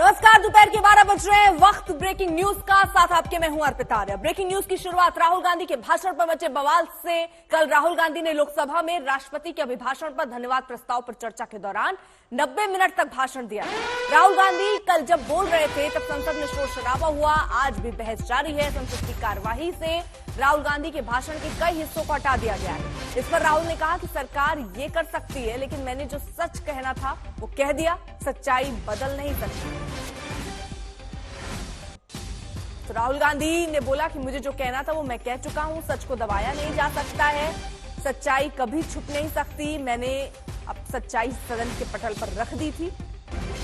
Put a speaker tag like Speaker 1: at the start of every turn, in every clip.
Speaker 1: नमस्कार, दोपहर के 12 बज रहे हैं। वक्त ब्रेकिंग न्यूज का, साथ आपके मैं हूं अर्पिता आर्य। ब्रेकिंग न्यूज की शुरुआत राहुल गांधी के भाषण पर मचे बवाल से। कल राहुल गांधी ने लोकसभा में राष्ट्रपति के अभिभाषण पर धन्यवाद प्रस्ताव पर चर्चा के दौरान 90 मिनट तक भाषण दिया। राहुल गांधी कल जब बोल रहे थे तब संसद में शोर शराबा हुआ। आज भी बहस जारी है। संसद की कार्यवाही से राहुल गांधी के भाषण के कई हिस्सों को हटा दिया गया है। इस पर राहुल ने कहा कि सरकार ये कर सकती है, लेकिन मैंने जो सच कहना था वो कह दिया। सच्चाई बदल नहीं सकती। तो राहुल गांधी ने बोला कि मुझे जो कहना था वो मैं कह चुका हूं। सच को दबाया नहीं जा सकता है। सच्चाई कभी छुप नहीं सकती। मैंने अब सच्चाई सदन के पटल पर रख दी थी।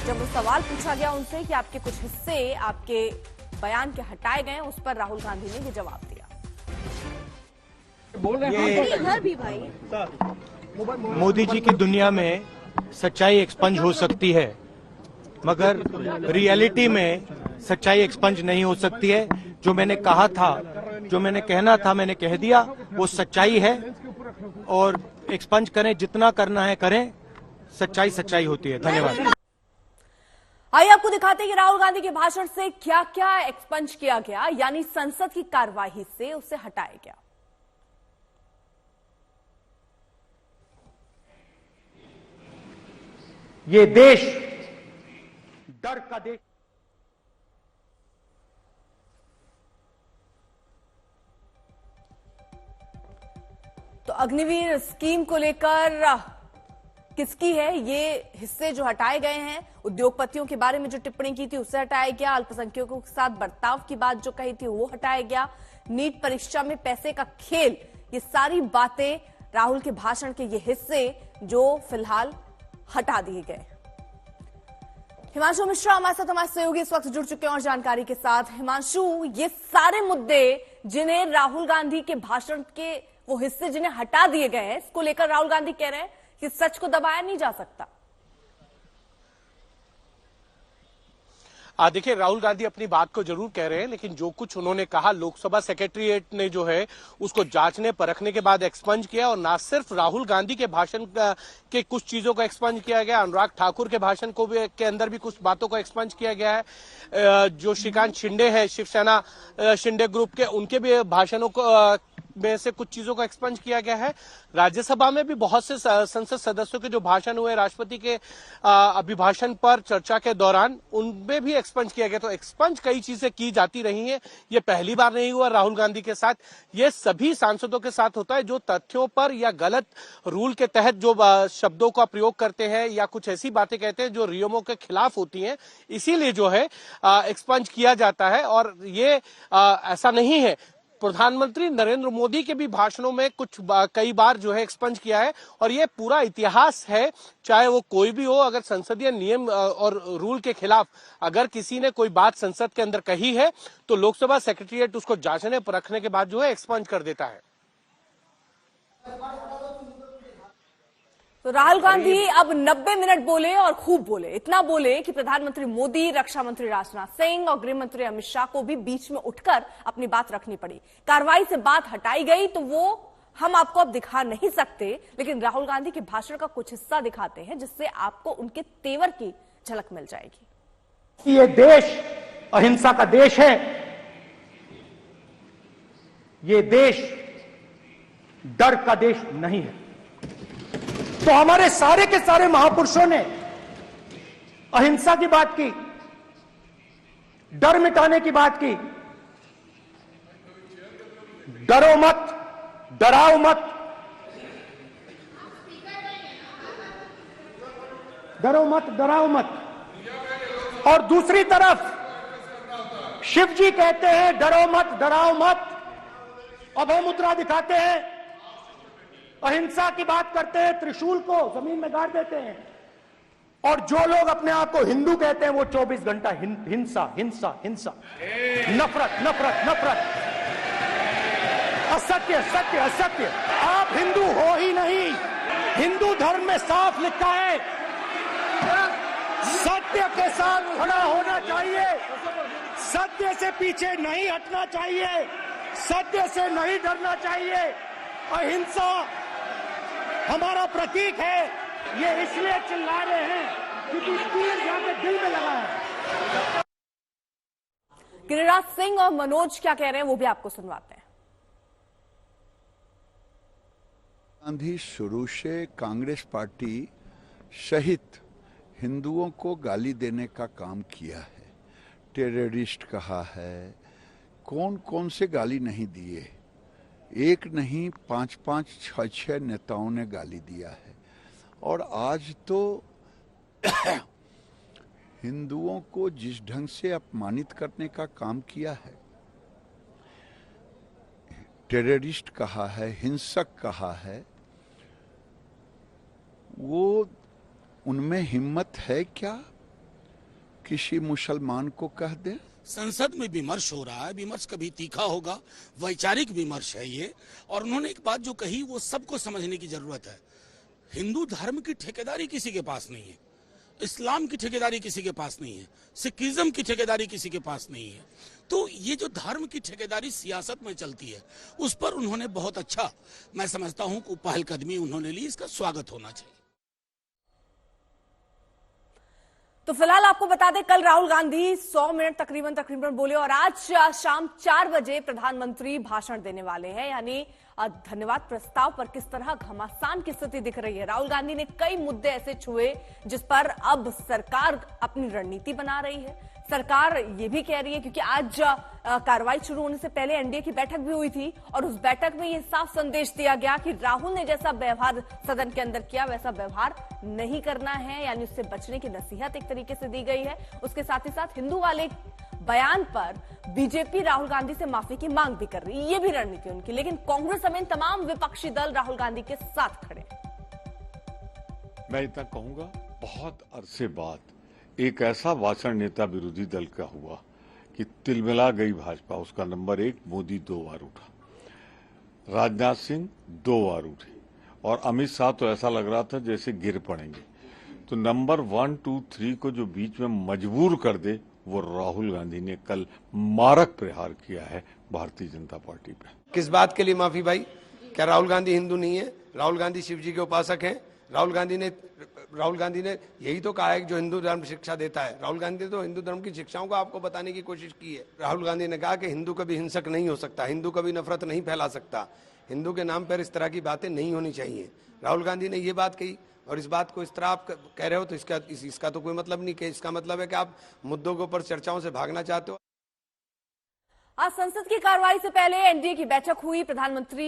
Speaker 1: जब वो सवाल पूछा गया उनसे कि आपके कुछ हिस्से आपके बयान के हटाए गए, उस पर राहुल गांधी ने ये जवाब दिया।
Speaker 2: घर भी भाई, मोदी जी की दुनिया में सच्चाई एक्सपंज हो सकती है, मगर रियलिटी में सच्चाई एक्सपंज नहीं हो सकती है। जो मैंने कहा था, जो मैंने कहना था, मैंने कह दिया। वो सच्चाई है और एक्सपंज करें, जितना करना है करें। सच्चाई सच्चाई होती है। धन्यवाद।
Speaker 1: आइए आपको दिखाते हैं कि राहुल गांधी के भाषण से क्या क्या एक्सपंज किया गया, यानी संसद की कार्यवाही से उसे हटाया गया।
Speaker 2: ये देश डर का देश।
Speaker 1: तो अग्निवीर स्कीम को लेकर किसकी है ये हिस्से जो हटाए गए हैं? उद्योगपतियों के बारे में जो टिप्पणी की थी उससे हटाया गया। अल्पसंख्यकों के साथ बर्ताव की बात जो कही थी वो हटाया गया। नीट परीक्षा में पैसे का खेल, ये सारी बातें राहुल के भाषण के ये हिस्से जो फिलहाल हटा दिए गए। हिमांशु मिश्रा हमारे साथ, हमारे सहयोगी इस वक्त जुड़ चुके हैं और जानकारी के साथ। हिमांशु, ये सारे मुद्दे जिन्हें राहुल गांधी के भाषण के वो हिस्से जिन्हें हटा दिए गए हैं, इसको लेकर राहुल गांधी कह रहे हैं कि सच को दबाया नहीं जा सकता।
Speaker 3: देखिए, राहुल गांधी अपनी बात को जरूर कह रहे हैं, लेकिन जो कुछ उन्होंने कहा लोकसभा सेक्रेटरीएट ने जो है उसको जांचने परखने के बाद एक्सपंज किया। और ना सिर्फ राहुल गांधी के भाषण के कुछ चीजों को एक्सपंज किया गया, अनुराग ठाकुर के भाषण को भी के अंदर भी कुछ बातों को एक्सपंज किया गया है। जो श्रीकांत शिंदे है, शिवसेना शिंदे ग्रुप के, उनके भी भाषणों को में से कुछ चीजों को एक्सपंज किया गया है। राज्यसभा में भी बहुत से संसद सदस्यों के जो भाषण हुए राष्ट्रपति के अभिभाषण पर चर्चा के दौरान, उनमें भी एक्सपंज किया गया। तो एक्सपंज कई चीजें की जाती रही हैं। ये पहली बार नहीं हुआ राहुल गांधी के साथ, ये सभी सांसदों के साथ होता है जो तथ्यों पर या गलत रूल के तहत जो शब्दों का प्रयोग करते हैं या कुछ ऐसी बातें कहते हैं जो नियमों के खिलाफ होती हैं, इसीलिए जो है एक्सपंज किया जाता है। और ये ऐसा नहीं है, प्रधानमंत्री नरेंद्र मोदी के भी भाषणों में कई बार जो है एक्सपंज किया है। और ये पूरा इतिहास है, चाहे वो कोई भी हो, अगर संसदीय नियम और रूल के खिलाफ अगर किसी ने कोई बात संसद के अंदर कही है तो लोकसभा सेक्रेटरीएट उसको जांचने परखने के बाद जो है एक्सपंज कर देता है।
Speaker 1: तो राहुल गांधी अब 90 मिनट बोले और खूब बोले। इतना बोले कि प्रधानमंत्री मोदी, रक्षा मंत्री राजनाथ सिंह और गृह मंत्री अमित शाह को भी बीच में उठकर अपनी बात रखनी पड़ी। कार्रवाई से बात हटाई गई तो वो हम आपको अब दिखा नहीं सकते, लेकिन राहुल गांधी के भाषण का कुछ हिस्सा दिखाते हैं जिससे आपको उनके तेवर की झलक मिल जाएगी।
Speaker 2: ये देश अहिंसा का देश है। ये देश डर का देश नहीं है। तो हमारे सारे के सारे महापुरुषों ने अहिंसा की बात की, डर मिटाने की बात की। डरो मत, डराओ मत, डरो मत, डराओ मत। और दूसरी तरफ शिव जी कहते हैं डरो मत, डराओ मत। अभय मुद्रा दिखाते हैं, अहिंसा की बात करते हैं, त्रिशूल को जमीन में गाड़ देते हैं। और जो लोग अपने आप को हिंदू कहते हैं वो 24 घंटा हिंसा हिंसा हिंसा, नफरत नफरत नफरत, असत्य सत्य असत्य। आप हिंदू हो ही नहीं। हिंदू धर्म में साफ लिखा है, सत्य के साथ खड़ा होना चाहिए, सत्य से पीछे नहीं हटना चाहिए, सत्य से नहीं डरना चाहिए। अहिंसा हमारा प्रतीक है। ये इसलिए चिल्ला रहे हैं क्योंकि तीर यहाँ पे दिल में लगा है।
Speaker 1: गिरिराज सिंह और मनोज क्या कह रहे हैं वो भी आपको सुनवाते हैं।
Speaker 4: गांधी शुरू से कांग्रेस पार्टी सहित हिंदुओं को गाली देने का काम किया है, टेररिस्ट कहा है, कौन कौन से गाली नहीं दिए, एक नहीं 5-5, 6-6 नेताओं ने गाली दिया है। और आज तो हिंदुओं को जिस ढंग से अपमानित करने का काम किया है, टेररिस्ट कहा है, हिंसक कहा है, वो उनमें हिम्मत है क्या किसी मुसलमान को कह दे?
Speaker 5: संसद में विमर्श हो रहा है, विमर्श कभी तीखा होगा, वैचारिक विमर्श है ये। और उन्होंने एक बात जो कही वो सबको समझने की जरूरत है। हिंदू धर्म की ठेकेदारी किसी के पास नहीं है, इस्लाम की ठेकेदारी किसी के पास नहीं है, सिखिज्म की ठेकेदारी किसी के पास नहीं है। तो ये जो धर्म की ठेकेदारी सियासत में चलती है, उस पर उन्होंने बहुत अच्छा, मैं समझता हूं कि पहलकदमी उन्होंने ली, इसका स्वागत होना चाहिए।
Speaker 1: तो फिलहाल आपको बता दें, कल राहुल गांधी 100 मिनट तकरीबन बोले और आज शाम 4 बजे प्रधानमंत्री भाषण देने वाले हैं। यानी धन्यवाद प्रस्ताव पर किस तरह घमासान की स्थिति दिख रही है। राहुल गांधी ने कई मुद्दे ऐसे छुए जिस पर अब सरकार अपनी रणनीति बना रही है। सरकार ये भी कह रही है, क्योंकि आज कार्रवाई शुरू होने से पहले एनडीए की बैठक भी हुई थी और उस बैठक में ये साफ संदेश दिया गया कि राहुल ने जैसा व्यवहार सदन के अंदर किया वैसा व्यवहार नहीं करना है, यानी उससे बचने की नसीहत एक तरीके से दी गई है। उसके साथ ही साथ हिंदू वाले बयान पर बीजेपी राहुल गांधी से माफी की मांग भी कर रही है, ये भी रणनीति उनकी। लेकिन कांग्रेस समेत तमाम विपक्षी दल राहुल गांधी के साथ खड़े।
Speaker 6: मैं इतना कहूंगा, बहुत अरसे बाद एक ऐसा भाषण नेता विरोधी दल का हुआ कि तिलमिला गई भाजपा। उसका नंबर 1 मोदी 2 बार उठा, राजनाथ सिंह 2 बार उठे और अमित शाह तो ऐसा लग रहा था जैसे गिर पड़ेंगे। तो नंबर 1, 2, 3 को जो बीच में मजबूर कर दे, वो राहुल गांधी ने कल मारक प्रहार किया है भारतीय जनता पार्टी पे।
Speaker 7: किस बात के लिए माफी भाई? क्या राहुल गांधी हिंदू नहीं है? राहुल गांधी शिव जी के उपासक हैं। राहुल गांधी ने यही तो कहा है कि जो हिंदू धर्म शिक्षा देता है। राहुल गांधी ने तो हिंदू धर्म की शिक्षाओं को आपको बताने की कोशिश की है। राहुल गांधी ने कहा कि हिंदू कभी हिंसक नहीं हो सकता, हिंदू कभी नफरत नहीं फैला सकता, हिंदू के नाम पर इस तरह की बातें नहीं होनी चाहिए। राहुल गांधी ने ये बात कही और इस बात को इस तरह आप कह रहे हो तो इसका तो कोई मतलब नहीं कि इसका मतलब है कि आप मुद्दों के ऊपर चर्चाओं से भागना चाहते हो।
Speaker 1: आज संसद की कार्रवाई से पहले एनडीए की बैठक हुई। प्रधानमंत्री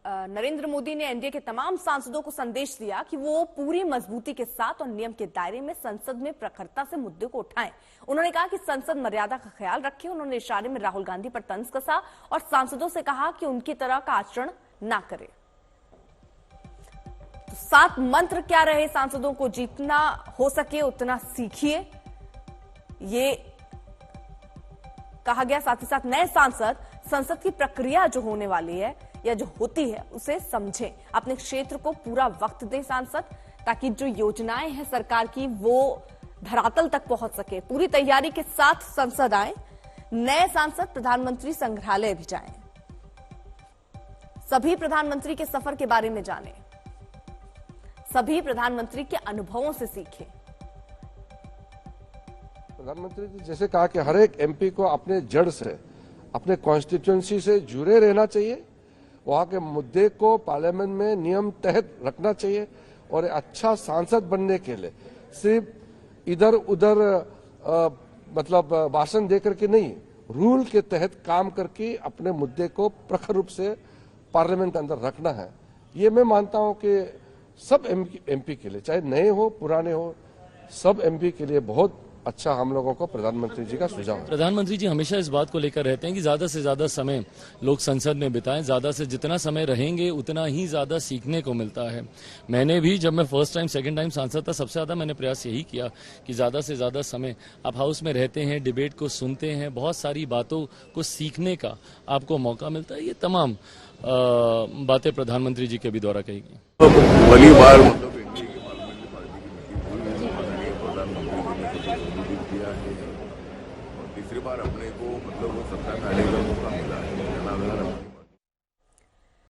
Speaker 1: नरेंद्र मोदी ने एनडीए के तमाम सांसदों को संदेश दिया कि वो पूरी मजबूती के साथ और नियम के दायरे में संसद में प्रखरता से मुद्दे को उठाएं। उन्होंने कहा कि संसद मर्यादा का ख्याल रखे। उन्होंने इशारे में राहुल गांधी पर तंज कसा और सांसदों से कहा कि उनकी तरह का आचरण ना करे। तो 7 मंत्र क्या रहे? सांसदों को जितना हो सके उतना सीखिए, ये कहा गया। साथ ही साथ नए सांसद संसद की प्रक्रिया जो होने वाली है या जो होती है उसे समझें, अपने क्षेत्र को पूरा वक्त दें सांसद, ताकि जो योजनाएं हैं सरकार की वो धरातल तक पहुंच सके। पूरी तैयारी के साथ संसद आए। नए सांसद प्रधानमंत्री संग्रहालय भी जाएं, सभी प्रधानमंत्री के सफर के बारे में जानें, सभी प्रधानमंत्री के अनुभवों से सीखें।
Speaker 8: प्रधानमंत्री जी जैसे कहा कि हर एक एमपी को अपने जड़ से, अपने कॉन्स्टिट्यूंसी से जुड़े रहना चाहिए, वहां के मुद्दे को पार्लियामेंट में नियम तहत रखना चाहिए और अच्छा सांसद बनने के लिए सिर्फ इधर उधर मतलब भाषण देकर के नहीं, रूल के तहत काम करके अपने मुद्दे को प्रखर रूप से पार्लियामेंट के अंदर रखना है। ये मैं मानता हूं कि सब एमपी के लिए, चाहे नए हो पुराने हो, सब एमपी के लिए बहुत अच्छा हम लोगों को प्रधानमंत्री जी का सुझाव है।
Speaker 9: प्रधानमंत्री जी हमेशा इस बात को लेकर रहते हैं कि ज्यादा से ज्यादा समय लोग संसद में बिताएं, ज्यादा से जितना समय रहेंगे उतना ही ज्यादा सीखने को मिलता है। मैंने भी जब मैं फर्स्ट टाइम सेकंड टाइम सांसद था, सबसे ज्यादा मैंने प्रयास यही किया कि ज्यादा से ज्यादा समय आप हाउस में रहते हैं, डिबेट को सुनते हैं, बहुत सारी बातों को सीखने का आपको मौका मिलता है। ये तमाम बातें प्रधानमंत्री जी के भी द्वारा कही गई।
Speaker 6: पहली बार मतलब एनडीए की पार्लियामेंट्री पार्टी की मीटिंग हुई है, प्रधानमंत्री जी ने संबोधित किया है और तीसरी बार अपने को मतलब वो सत्ता में आने का मौका मिला है।